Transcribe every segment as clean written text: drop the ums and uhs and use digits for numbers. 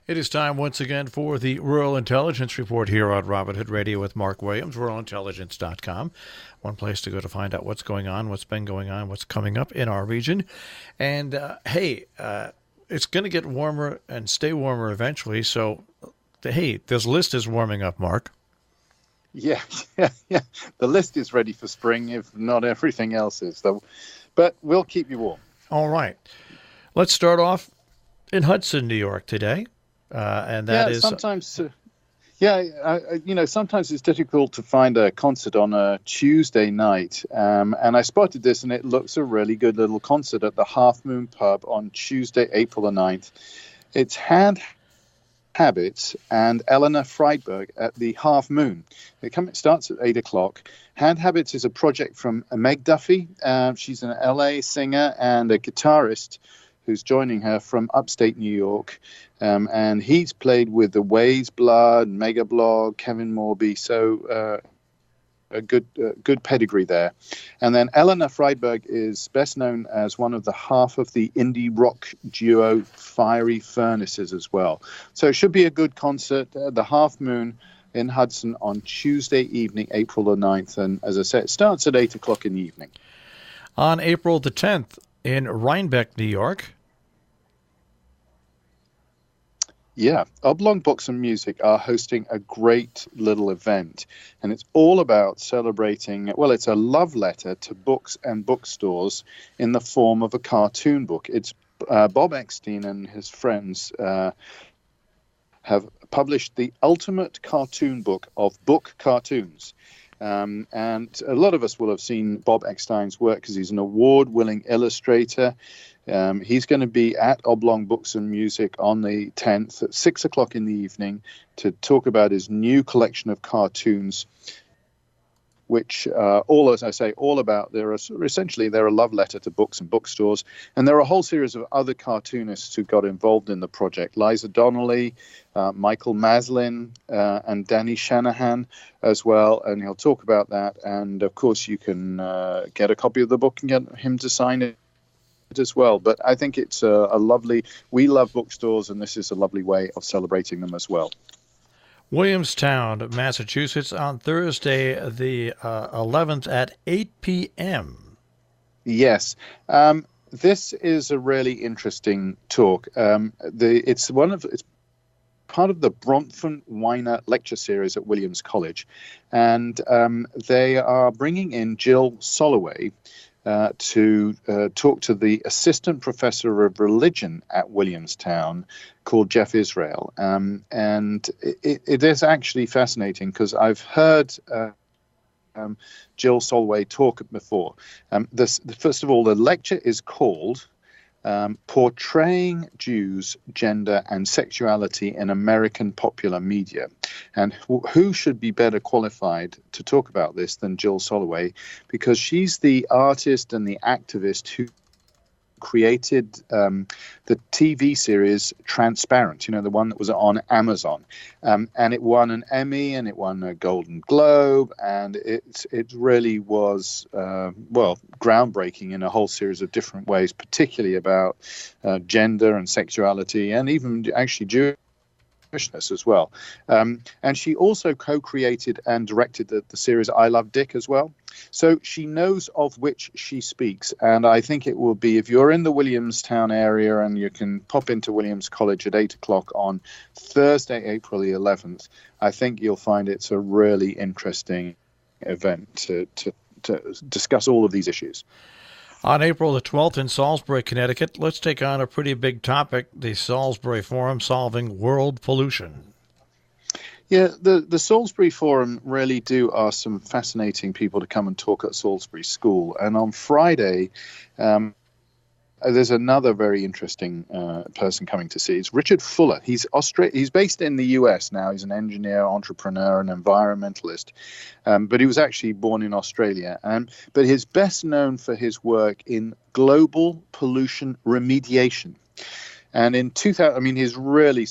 It is time once again for the Rural Intelligence Report here on Robin Hood Radio with Mark Williams, ruralintelligence.com. One place to go to find out what's going on, what's been going on, what's coming up in our region. And it's going to get warmer and stay warmer eventually. So, hey, this list is warming up, Mark. Yeah. The list is ready for spring, if not everything else is. But we'll keep you warm. All right. Let's start off in Hudson, New York today. And that is sometimes, sometimes it's difficult to find a concert on a Tuesday night. And I spotted this, and it looks a really good little concert at the Half Moon Pub on Tuesday, April the 9th. It's Hand Habits and Eleanor Friedberg at the Half Moon. It starts at 8 o'clock. Hand Habits is a project from Meg Duffy. She's an LA singer and a guitarist who's joining her from upstate New York. And he's played with the Ways Blood, Mega Blog, Kevin Morby, so a good pedigree there. And then Eleanor Friedberg is best known as one of the half of the indie rock duo Fiery Furnaces as well. So it should be a good concert at the Half Moon in Hudson on Tuesday evening, April the 9th. And as I said, it starts at 8 o'clock in the evening. On April the 10th, in Rhinebeck, New York. Yeah, Oblong Books and Music are hosting a great little event, and it's all about celebrating, well, it's a love letter to books and bookstores in the form of a cartoon book. It's Bob Eckstein and his friends have published the ultimate cartoon book of book cartoons. And a lot of us will have seen Bob Eckstein's work because he's an award-winning illustrator. He's going to be at Oblong Books and Music on the 10th at 6 o'clock in the evening to talk about his new collection of cartoons, which all about, they're a love letter to books and bookstores. And there are a whole series of other cartoonists who got involved in the project. Liza Donnelly, Michael Maslin, and Danny Shanahan as well. And he'll talk about that. And of course, you can get a copy of the book and get him to sign it as well. But I think it's we love bookstores, and this is a lovely way of celebrating them as well. Williamstown, Massachusetts, on Thursday, the 11th at 8 p.m. Yes. This is a really interesting talk. It's part of the Bronfman Weiner lecture series at Williams College. And they are bringing in Jill Soloway to talk to the assistant professor of religion at Williamstown called Jeff Israel. And it is actually fascinating because I've heard Jill Soloway talk before. First of all, the lecture is called Portraying Jews, Gender and Sexuality in American Popular Media. And who should be better qualified to talk about this than Jill Soloway, because she's the artist and the activist who created the TV series Transparent, the one that was on Amazon. And it won an Emmy and it won a Golden Globe. And it really was, groundbreaking in a whole series of different ways, particularly about gender and sexuality and even actually Jewishness as well. And she also co-created and directed the series I Love Dick as well. So she knows of which she speaks. And I think it will be, if you're in the Williamstown area and you can pop into Williams College at 8 o'clock on Thursday, April the 11th, I think you'll find it's a really interesting event to discuss all of these issues. On April the 12th in Salisbury, Connecticut, let's take on a pretty big topic, the Salisbury Forum Solving World Pollution. Yeah, the Salisbury Forum really do ask some fascinating people to come and talk at Salisbury School. And on Friday, there's another very interesting person coming to see. It's Richard Fuller. He's based in the US now. He's an engineer, entrepreneur, and environmentalist. But he was actually born in Australia. But he's best known for his work in global pollution remediation. And in 2000, he's really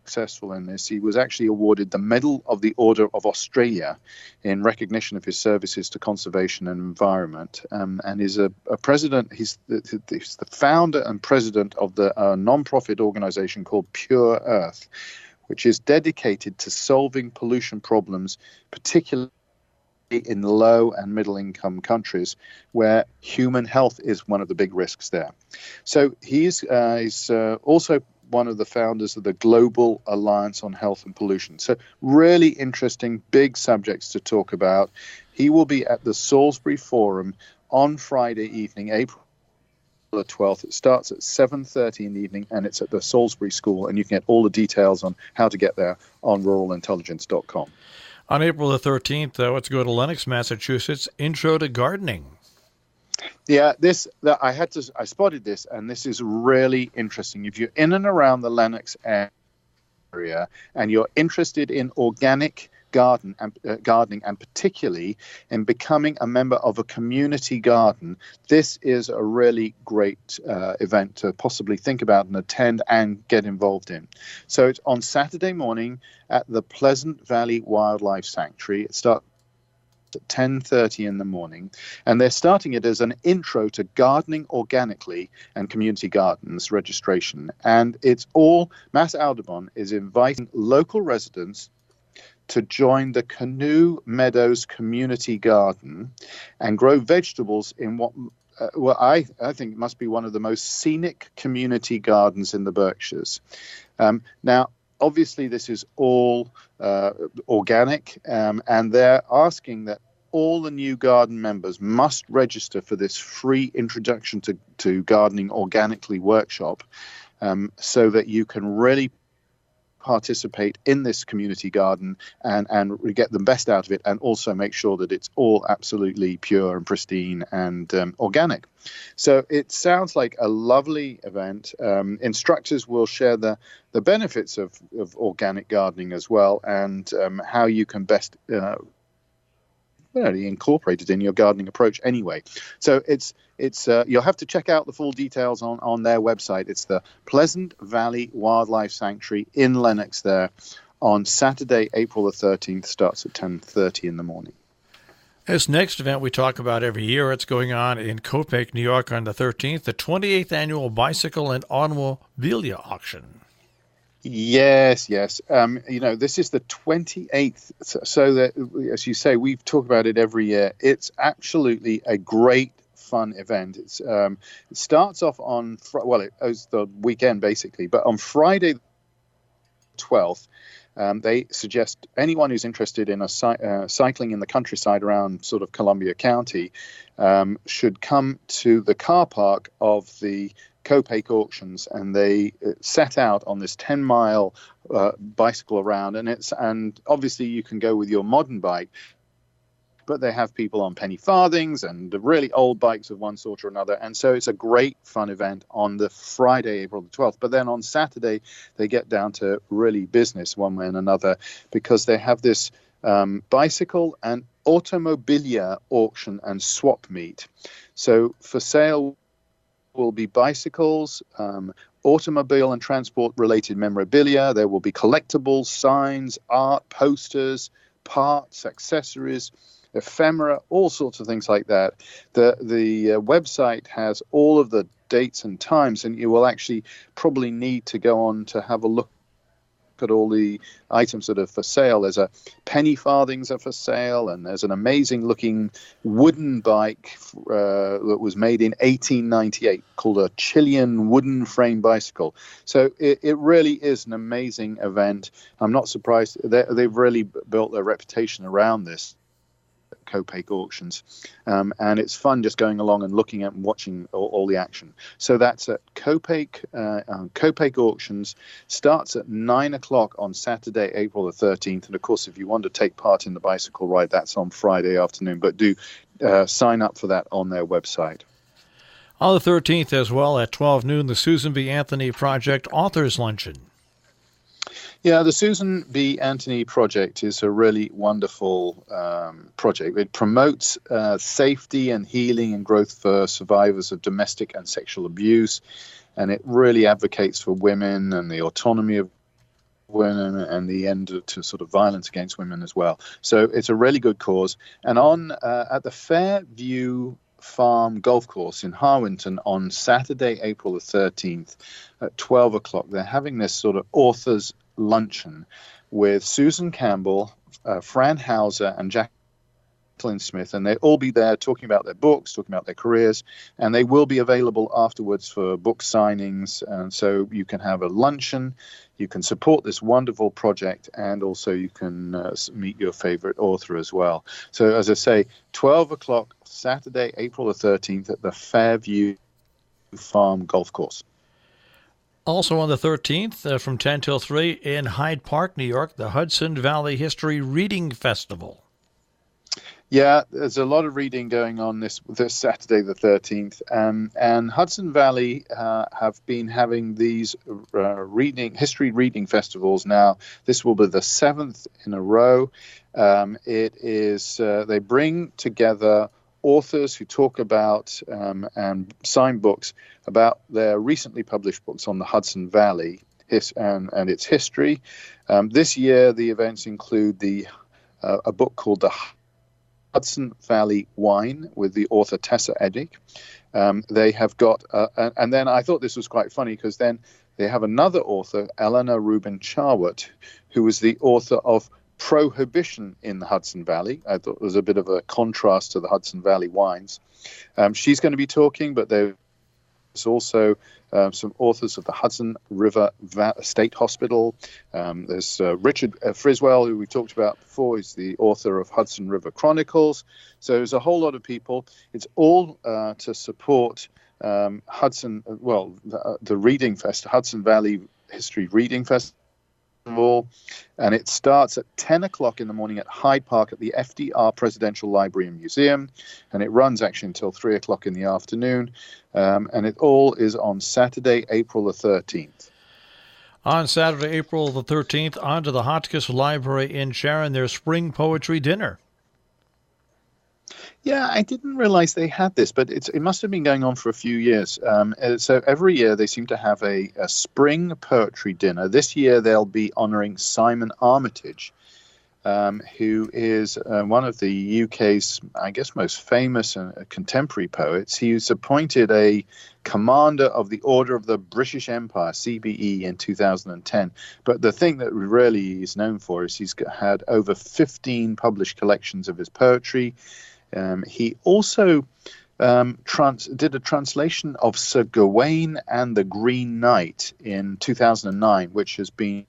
successful in this. He was actually awarded the Medal of the Order of Australia in recognition of his services to conservation and environment, and is a president. He's the founder and president of the non-profit organization called Pure Earth, which is dedicated to solving pollution problems, particularly in low and middle income countries where human health is one of the big risks there. So he's also one of the founders of the Global Alliance on Health and Pollution. So really interesting, big subjects to talk about. He will be at the Salisbury Forum on Friday evening, April the 12th. It starts at 7:30 in the evening, and it's at the Salisbury School, and you can get all the details on how to get there on ruralintelligence.com. On April the 13th, let's go to Lenox, Massachusetts, Intro to Gardening. Yeah, I spotted this, and this is really interesting. If you're in and around the Lenox area and you're interested in organic gardening, and particularly in becoming a member of a community garden, this is a really great event to possibly think about and attend and get involved in. So it's on Saturday morning at the Pleasant Valley Wildlife Sanctuary. It starts at 10:30 in the morning, and they're starting it as an intro to gardening organically and community gardens registration. And it's all, Mass Audubon is inviting local residents to join the Canoe Meadows Community Garden and grow vegetables in what I think must be one of the most scenic community gardens in the Berkshires. Now, obviously, this is all organic, and they're asking that all the new garden members must register for this free introduction to gardening organically workshop, so that you can really participate in this community garden and get the best out of it, and also make sure that it's all absolutely pure and pristine and organic. So it sounds like a lovely event. Instructors will share the benefits of organic gardening as well, and how you can best incorporate it in your gardening approach anyway. So it's you'll have to check out the full details on their website. It's the Pleasant Valley Wildlife Sanctuary in Lenox there on Saturday, April the 13th, starts at 10:30 in the morning. This next event we talk about every year, it's going on in Copake, New York on the 13th, the 28th Annual Bicycle and Automobilia Auction. Yes. This is the 28th. So that, as you say, we've talked about it every year. It's absolutely a great, fun event. It starts off on, it was the weekend basically, but on Friday the 12th, they suggest anyone who's interested in cycling in the countryside around sort of Columbia County should come to the car park of the Copake auctions, and they set out on this 10-mile bicycle around, and obviously you can go with your modern bike, but they have people on penny farthings and the really old bikes of one sort or another, and so it's a great fun event on the Friday, April the 12th. But then on Saturday they get down to really business one way and another, because they have this bicycle and automobilia auction and swap meet. So for sale will be bicycles, automobile and transport related memorabilia. There will be collectibles, signs, art, posters, parts, accessories, ephemera, all sorts of things like that. The website has all of the dates and times, and you will actually probably need to go on to have a look at all the items that are for sale. There's a penny farthings are for sale, and there's an amazing looking wooden bike that was made in 1898 called a Chilean wooden frame bicycle. So it really is an amazing event. I'm not surprised. They've really built their reputation around this Copake auctions, and it's fun just going along and looking at and watching all the action. So that's at Copake auctions. Starts at 9 o'clock on Saturday, April the 13th, and of course if you want to take part in the bicycle ride, that's on Friday afternoon, but do sign up for that on their website. On the 13th as well at 12 noon, the Susan B. Anthony Project Authors Luncheon. Yeah, the Susan B. Anthony Project is a really wonderful project. It promotes safety and healing and growth for survivors of domestic and sexual abuse, and it really advocates for women and the autonomy of women and the end to sort of violence against women as well. So it's a really good cause. And on at the Fairview Farm Golf Course in Harwinton on Saturday, April the 13th at 12 o'clock, they're having this sort of authors luncheon with Susan Campbell, Fran Hauser, and Jacqueline Smith, and they'll all be there talking about their books, talking about their careers, and they will be available afterwards for book signings. And so you can have a luncheon, you can support this wonderful project, and also you can meet your favorite author as well. So as I say, 12 o'clock Saturday, April the 13th at the Fairview Farm Golf Course. Also on the 13th, from 10 till 3 in Hyde Park, New York, the Hudson Valley History Reading Festival. Yeah, there's a lot of reading going on this Saturday, the 13th. And Hudson Valley have been having these history reading festivals now. This will be the 7th in a row. They bring together authors who talk about and sign books about their recently published books on the Hudson Valley and its history. This year, the events include a book called The Hudson Valley Wine with the author Tessa Eddick. They have got, and then I thought this was quite funny because then they have another author, Eleanor Rubin Charwood, who was the author of Prohibition in the Hudson Valley. I thought it was a bit of a contrast to the Hudson Valley wines. She's going to be talking, but there's also some authors of the Hudson River State Hospital. There's Richard Friswell, who we talked about before. He's the author of Hudson River Chronicles. So there's a whole lot of people. It's all to support the Reading Fest, Hudson Valley History Reading Festival. And it starts at 10 o'clock in the morning at Hyde Park at the FDR Presidential Library and Museum, and it runs actually until 3 o'clock in the afternoon, and it all is on Saturday, April the 13th. On Saturday, April the 13th, on to the Hotchkiss Library in Sharon, their spring poetry dinner. Yeah, I didn't realize they had this, but it must have been going on for a few years. So every year they seem to have a spring poetry dinner. This year they'll be honoring Simon Armitage, who is one of the UK's, I guess, most famous contemporary poets. He was appointed a commander of the Order of the British Empire, CBE, in 2010. But the thing that really he's known for is he's had over 15 published collections of his poetry. He also did a translation of Sir Gawain and the Green Knight in 2009, which has been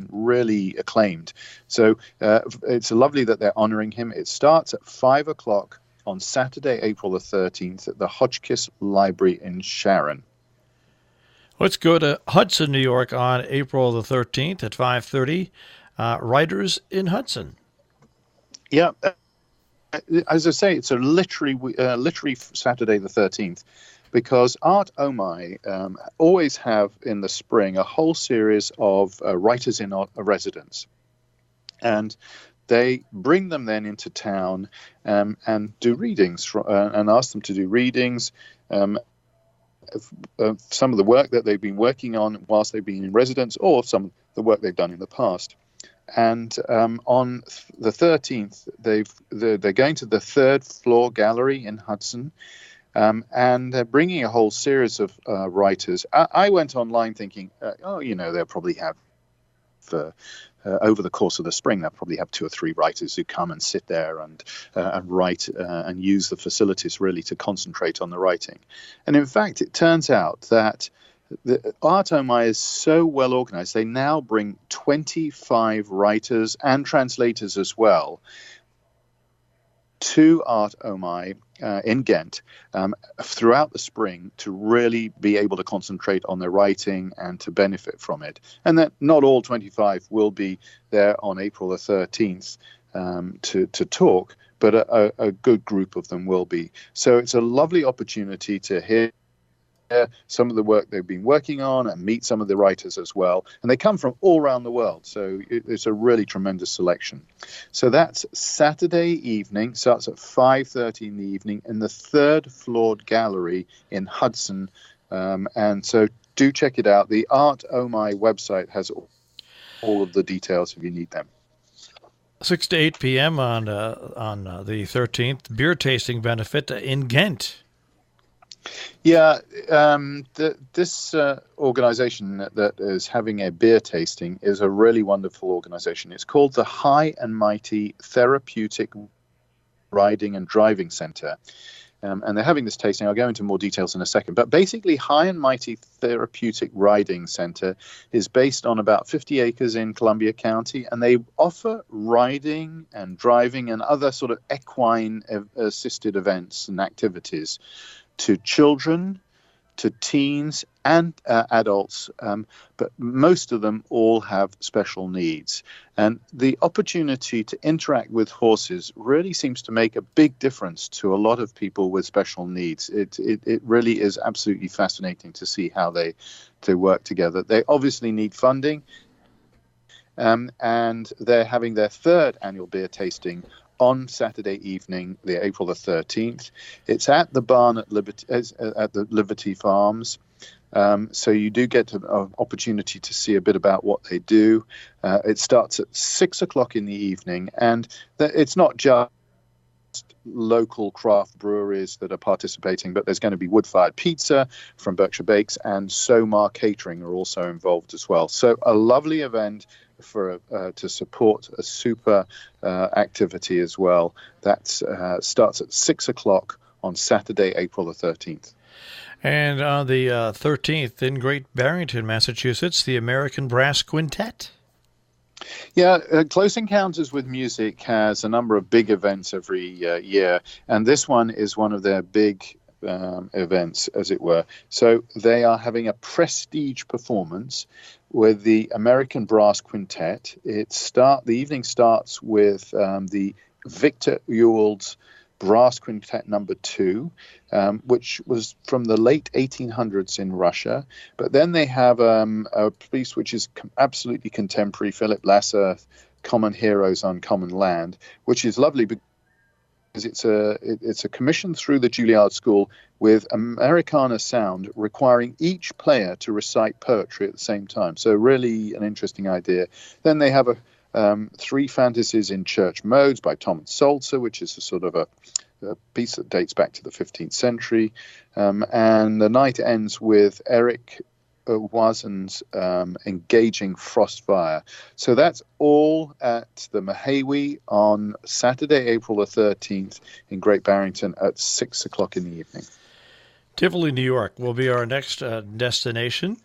really acclaimed. So it's lovely that they're honoring him. It starts at 5 o'clock on Saturday, April the 13th at the Hotchkiss Library in Sharon. Let's go to Hudson, New York on April the 13th at 5:30. Writers in Hudson. Yeah. As I say, it's a literary Saturday the 13th, because Art Omai always have in the spring a whole series of writers in residence. And they bring them then into town and do readings and ask them to do readings. Some of the work that they've been working on whilst they've been in residence, or some of the work they've done in the past. And on the 13th, they're going to the third floor gallery in Hudson, and they're bringing a whole series of writers. I went online thinking, they'll probably have, over the course of the spring, they'll probably have 2 or 3 writers who come and sit there and write and use the facilities really to concentrate on the writing. And in fact, it turns out that the Art Omai is so well organized. They now bring 25 writers and translators as well to Art Omai in Ghent throughout the spring to really be able to concentrate on their writing and to benefit from it. And that not all 25 will be there on April the 13th to talk, but a good group of them will be. So it's a lovely opportunity to hear some of the work they've been working on and meet some of the writers as well. And they come from all around the world. So it's a really tremendous selection. So that's Saturday evening, starts at 5:30 in the evening in the third floor gallery in Hudson. And so do check it out. The Art Omai website has all of the details if you need them. 6 to 8 p.m. on the 13th, beer tasting benefit in Ghent. Yeah, this organization that is having a beer tasting is a really wonderful organization. It's called the High and Mighty Therapeutic Riding and Driving Center. And they're having this tasting. I'll go into more details in a second. But basically, High and Mighty Therapeutic Riding Center is based on about 50 acres in Columbia County, and they offer riding and driving and other sort of equine assisted events and activities to children, to teens, and adults, but most of them all have special needs. And the opportunity to interact with horses really seems to make a big difference to a lot of people with special needs. It really is absolutely fascinating to see how they work together. They obviously need funding, and they're having their third annual beer tasting on Saturday evening, the April the 13th. It's at the barn at the Liberty Farms. So you do get an opportunity to see a bit about what they do. It starts at 6 o'clock in the evening, and it's not just local craft breweries that are participating, but there's going to be wood-fired pizza from Berkshire Bakes, and Somar Catering are also involved as well. So a lovely event to support a super activity as well. That starts at 6 o'clock on Saturday, April the 13th. And on the 13th in Great Barrington, Massachusetts, the American Brass Quintet. Yeah, Close Encounters with Music has a number of big events every year, and this one is one of their big events, as it were. So they are having a prestige performance with the American Brass Quintet. The evening starts with the Victor Ewald's Brass Quintet number 2, which was from the late 1800s in Russia. But then they have a piece which is absolutely contemporary, Philip Lasser, Common Heroes on Common Land, which is lovely because it's a commission through the Juilliard School with Americana sound, requiring each player to recite poetry at the same time. So really an interesting idea. Then they have Three Fantasies in Church Modes by Thomas Salzer, which is a sort of a piece that dates back to the 15th century. And the night ends with Eric Wazen's Engaging Frostfire. So that's all at the Mahawi on Saturday, April the 13th in Great Barrington at 6 o'clock in the evening. Tivoli, New York will be our next destination.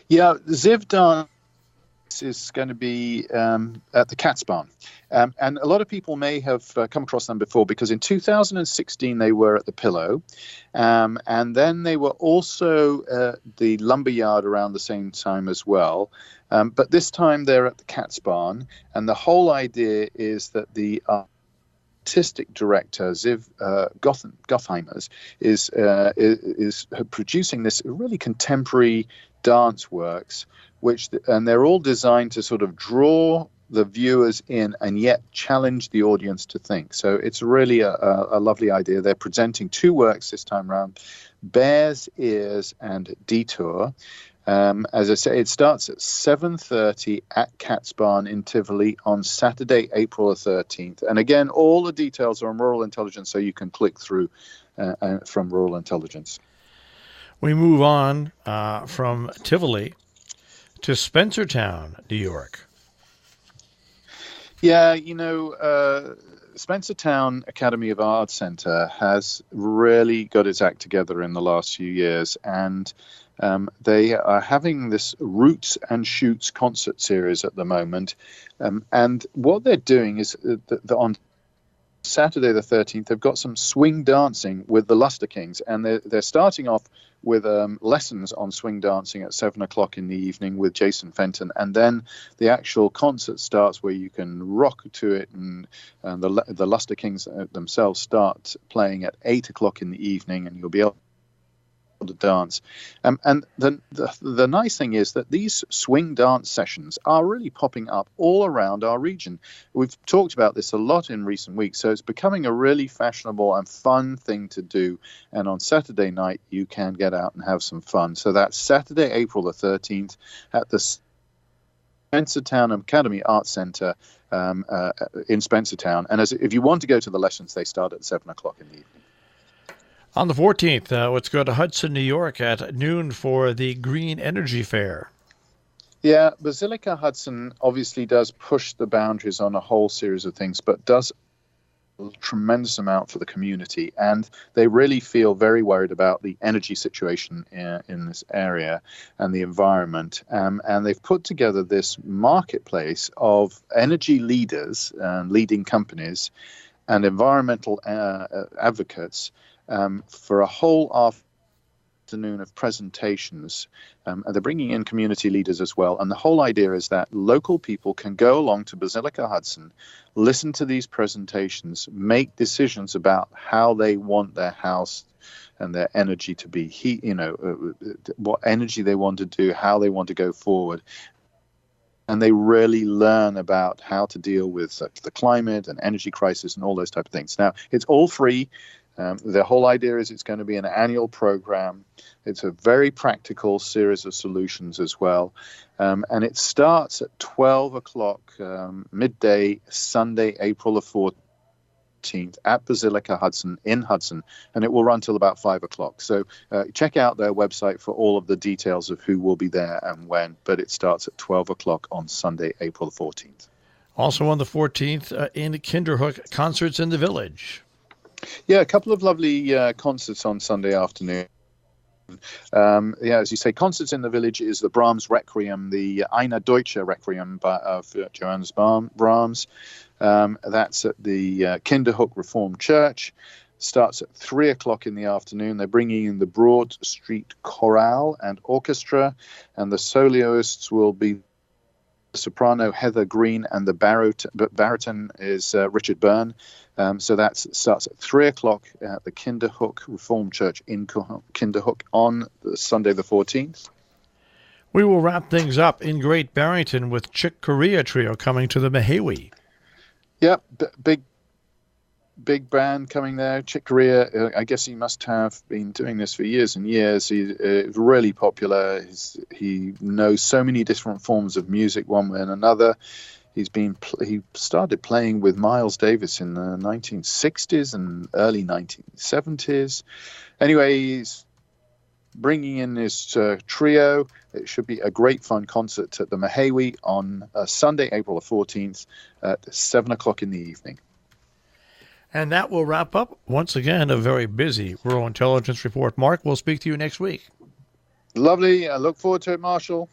Yeah, Ziv Dance is going to be at the Cat's Barn. And a lot of people may have come across them before, because in 2016 they were at the Pillow, and then they were also the Lumberyard around the same time as well. But this time they're at the Cat's Barn, and the whole idea is that the artistic director Ziv Gottheimers is producing this really contemporary dance works, and they're all designed to sort of draw the viewers in and yet challenge the audience to think. So it's really a lovely idea. They're presenting 2 works this time around, Bear's Ears and Detour. As I say, it starts at 7:30 at Cat's Barn in Tivoli on Saturday, April the 13th. And again, all the details are on Rural Intelligence, so you can click through from Rural Intelligence. We move on from Tivoli to Spencertown, New York. Yeah, Spencertown Academy of Art Center has really got its act together in the last few years, and they are having this Roots and Shoots concert series at the moment. And what they're doing is on Saturday the 13th, they've got some swing dancing with the Luster Kings, and they're starting off with lessons on swing dancing at 7 o'clock in the evening with Jason Fenton, and then the actual concert starts where you can rock to it, and the Luster Kings themselves start playing at 8 o'clock in the evening, and you'll be able to dance. And the nice thing is that these swing dance sessions are really popping up all around our region. We've talked about this a lot in recent weeks, so it's becoming a really fashionable and fun thing to do. And on Saturday night, you can get out and have some fun. So that's Saturday, April the 13th at the Spencertown Academy Arts Centre in Spencertown. And if you want to go to the lessons, they start at 7 o'clock in the evening. On the 14th, let's go to Hudson, New York at noon for the Green Energy Fair. Yeah, Basilica Hudson obviously does push the boundaries on a whole series of things, but does a tremendous amount for the community. And they really feel very worried about the energy situation in this area and the environment. And they've put together this marketplace of energy leaders and leading companies and environmental advocates for a whole afternoon of presentations. And they're bringing in community leaders as well. And the whole idea is that local people can go along to Basilica Hudson, listen to these presentations, make decisions about how they want their house and their energy to be what energy they want to do, how they want to go forward. And they really learn about how to deal with the climate and energy crisis and all those type of things. Now, it's all free. The whole idea is it's going to be an annual program. It's a very practical series of solutions as well. And it starts at 12 o'clock midday, Sunday, April the 14th at Basilica Hudson in Hudson. And it will run till about 5 o'clock. So check out their website for all of the details of who will be there and when. But it starts at 12 o'clock on Sunday, April the 14th. Also on the 14th in Kinderhook, Concerts in the Village. Yeah, a couple of lovely concerts on Sunday afternoon. As you say, Concerts in the Village is the Brahms Requiem, the Eine Deutsche Requiem of Johannes Brahms. That's at the Kinderhook Reformed Church. Starts at 3 o'clock in the afternoon. They're bringing in the Broad Street Chorale and Orchestra, and the soloists will be soprano Heather Green, and the baritone is Richard Byrne. So that starts at 3 o'clock at the Kinderhook Reformed Church in Kinderhook on Sunday the 14th. We will wrap things up in Great Barrington with Chick Corea Trio coming to the Mehewi. Yep, big band coming there. Chick Corea, I guess he must have been doing this for years and years. He's really popular. He knows so many different forms of music, one way and another. He started playing with Miles Davis in the 1960s and early 1970s. Anyway, he's bringing in his trio. It should be a great fun concert at the Mehewi on Sunday, April the 14th at 7 o'clock in the evening. And that will wrap up, once again, a very busy Rural Intelligence Report. Mark, we'll speak to you next week. Lovely. I look forward to it, Marshall.